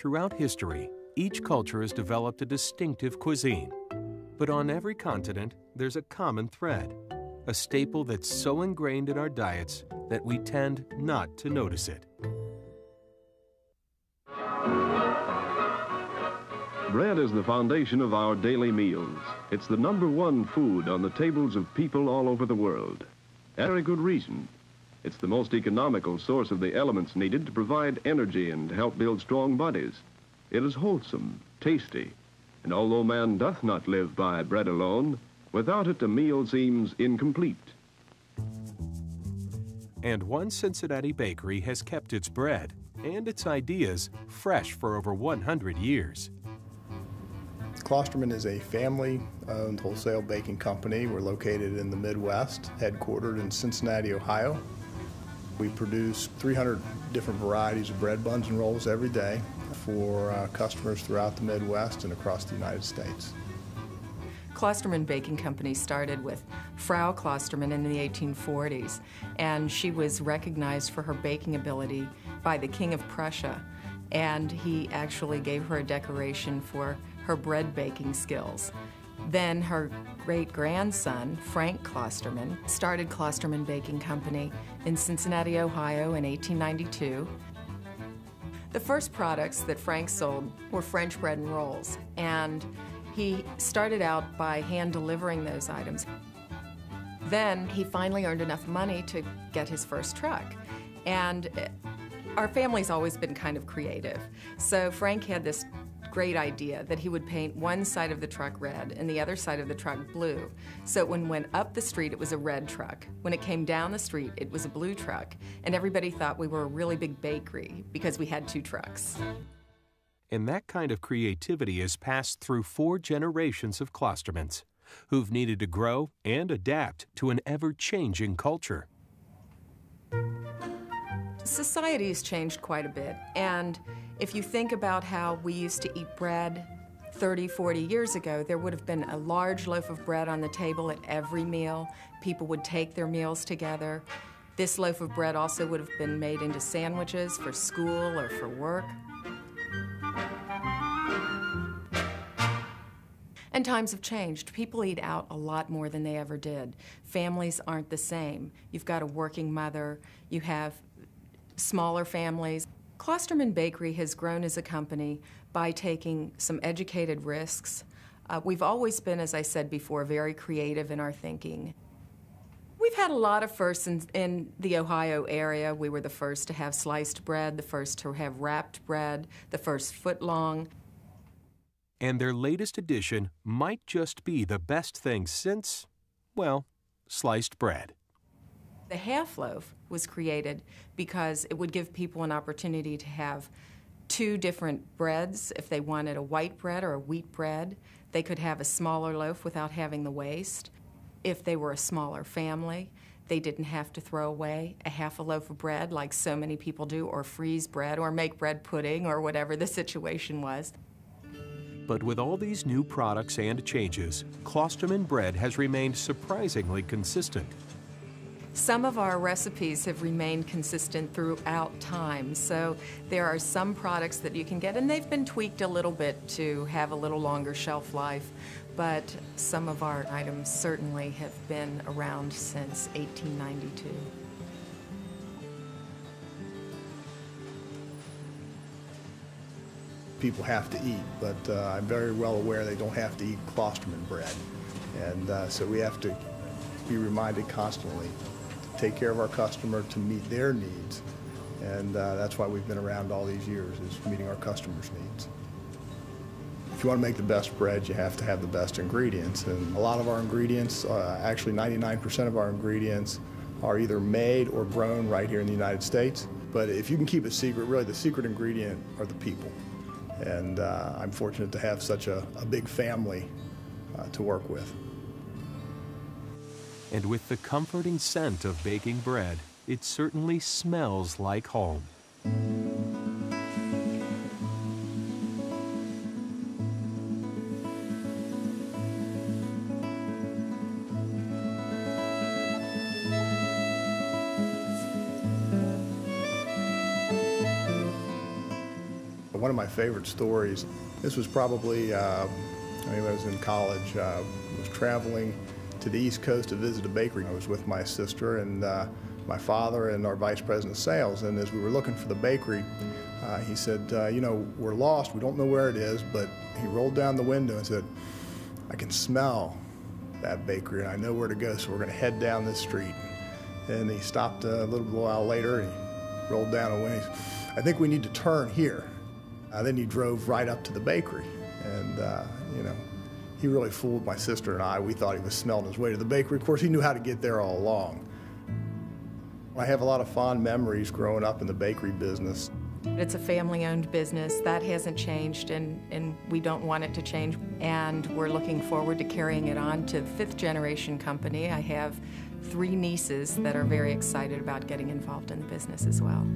Throughout history, each culture has developed a distinctive cuisine. But on every continent, there's a common thread, a staple that's so ingrained in our diets that we tend not to notice it. Bread is the foundation of our daily meals. It's the #1 food on the tables of people all over the world. And very good reason. It's the most economical source of the elements needed to provide energy and help build strong bodies. It is wholesome, tasty, and although man doth not live by bread alone, without it a meal seems incomplete. And one Cincinnati bakery has kept its bread and its ideas fresh for over 100 years. Klosterman is a family-owned wholesale baking company. We're located in the Midwest, headquartered in Cincinnati, Ohio. We produce 300 different varieties of bread, buns, and rolls every day for customers throughout the Midwest and across the United States. Klosterman Baking Company started with Frau Klosterman in the 1840s, and she was recognized for her baking ability by the King of Prussia, and he actually gave her a decoration for her bread baking skills. Then her great-grandson, Frank Klosterman, started Klosterman Baking Company in Cincinnati, Ohio in 1892. The first products that Frank sold were French bread and rolls, and he started out by hand-delivering those items. Then he finally earned enough money to get his first truck. And our family's always been kind of creative. So Frank had this great idea that he would paint one side of the truck red and the other side of the truck blue. So when it went up the street, it was a red truck. When it came down the street, it was a blue truck. And everybody thought we were a really big bakery because we had 2 trucks. And that kind of creativity has passed through 4 generations of Klostermans, who've needed to grow and adapt to an ever-changing culture. Society has changed quite a bit, and if you think about how we used to eat bread 30, 40 years ago, there would have been a large loaf of bread on the table at every meal. People would take their meals together. This loaf of bread also would have been made into sandwiches for school or for work. And times have changed. People eat out a lot more than they ever did. Families aren't the same. You've got a working mother, you have smaller families. Klosterman Bakery has grown as a company by taking some educated risks. We've always been, as I said before, very creative in our thinking. We've had a lot of firsts in the Ohio area. We were the first to have sliced bread, the first to have wrapped bread, the first foot-long. And their latest addition might just be the best thing since, well, sliced bread. The half loaf was created because it would give people an opportunity to have 2 different breads. If they wanted a white bread or a wheat bread, they could have a smaller loaf without having the waste. If they were a smaller family, they didn't have to throw away a half a loaf of bread like so many people do, or freeze bread, or make bread pudding, or whatever the situation was. But with all these new products and changes, Klosterman bread has remained surprisingly consistent. Some of our recipes have remained consistent throughout time, so there are some products that you can get, and they've been tweaked a little bit to have a little longer shelf life, but some of our items certainly have been around since 1892. People have to eat, but I'm very well aware they don't have to eat Klosterman bread. And so we have to be reminded constantly to take care of our customer, to meet their needs. And that's why we've been around all these years, is meeting our customers' needs. If you want to make the best bread, you have to have the best ingredients. And a lot of our ingredients, actually 99% of our ingredients, are either made or grown right here in the United States. But if you can keep it secret, really the secret ingredient are the people. And I'm fortunate to have such a big family to work with. And with the comforting scent of baking bread, it certainly smells like home. One of my favorite stories, this was probably, I was in college, I was traveling to the East Coast to visit a bakery. I was with my sister and my father and our vice president of sales, and as we were looking for the bakery, he said, you know, we're lost, we don't know where it is, but he rolled down the window and said, I can smell that bakery and I know where to go, so we're going to head down this street. And he stopped a little while later and he rolled down a window. I think we need to turn here. Then he drove right up to the bakery, and you know, he really fooled my sister and I. We thought he was smelling his way to the bakery. Of course, he knew how to get there all along. I have a lot of fond memories growing up in the bakery business. It's a family-owned business. That hasn't changed, and we don't want it to change. And we're looking forward to carrying it on to fifth-generation company. I have 3 nieces that are very excited about getting involved in the business as well.